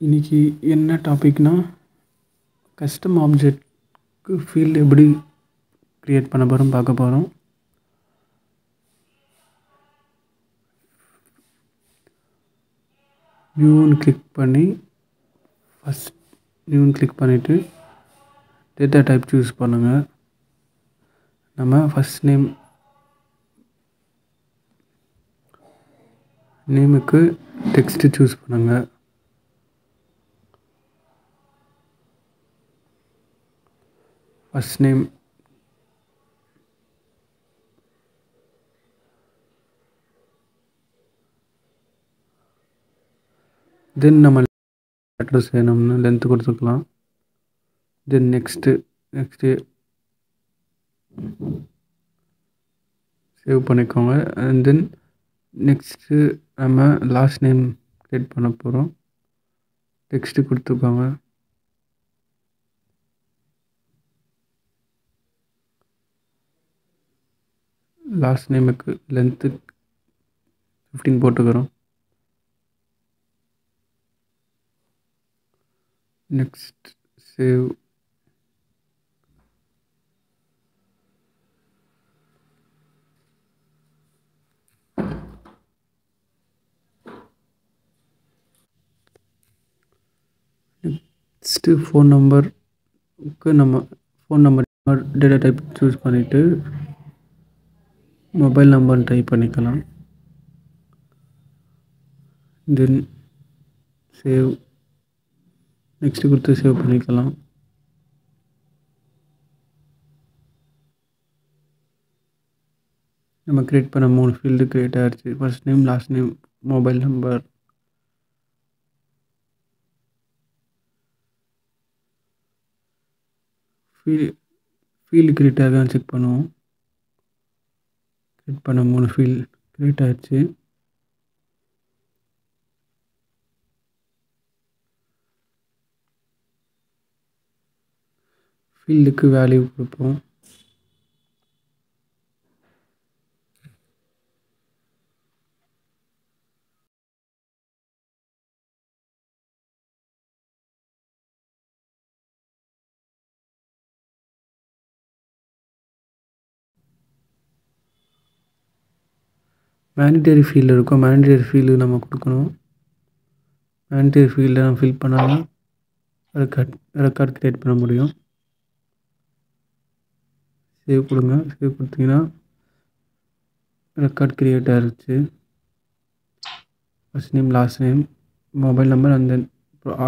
இன்றைக்கி என்ன டாபிக்னா custom ஆப்ஜெக்ட்க்கு field எப்படி க்ரியேட் பண்ண போகிறோம் பார்க்க போகிறோம். நியூன்னு கிளிக் பண்ணி ஃபஸ்ட் நியூன்னு கிளிக் பண்ணிவிட்டு டேட்டா டைப் சூஸ் பண்ணுங்கள். நம்ம ஃபஸ்ட் நேமுக்கு டெக்ஸ்ட்டு சூஸ் பண்ணுங்கள். ஃபஸ்ட் நேம் தென் நம்ம அட்ரஸ் வேணும்னு லென்த்து கொடுத்துக்கலாம். தென் நெக்ஸ்ட்டு சேவ் பண்ணிக்கோங்க. அண்ட் தென் நெக்ஸ்ட்டு நம்ம லாஸ்ட் நேம் க்ரியேட் பண்ண போகிறோம். டெக்ஸ்ட்டு கொடுத்துக்கோங்க. லாஸ்ட் நேமுக்கு லென்த்து 15 போட்டுக்கிறோம். Next save. நெக்ஸ்ட்டு ஃபோன் நம்பருக்கு நம்ம phone number data type choose பண்ணிவிட்டு மொபைல் நம்பர் டைப் பண்ணிக்கலாம். Then save. நெக்ஸ்ட்டு கொடுத்து சேவ் பண்ணிக்கலாம். நம்ம க்ரியேட் பண்ண 3 ஃபீல்டு க்ரியேட் ஆகிடுச்சு. First name, last name, mobile number. Field create ஆகான்னு செக் பண்ணுவோம். க்ரியேட் பண்ண 3 ஃபீல்டு க்ரியேட் ஆகிடுச்சு. ஃபீல்டுக்கு வேல்யூ கொடுப்போம். மேனிடரி ஃபீல்டு இருக்கும். மேனிடரி ஃபீல்டு நம்ம கொடுக்கணும். மேனிடரி ஃபீல்டை நம்ம ஃபில் பண்ணாலும் ரெக்கார்ட் க்ரியேட் பண்ண முடியும். சேவ் கொடுங்க. சேவ் கொடுத்தீங்கன்னா ரெக்கார்ட் க்ரியேட் ஆகிடுச்சு. First name, last name, mobile number and then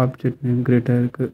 object name create ஆகிருக்கு.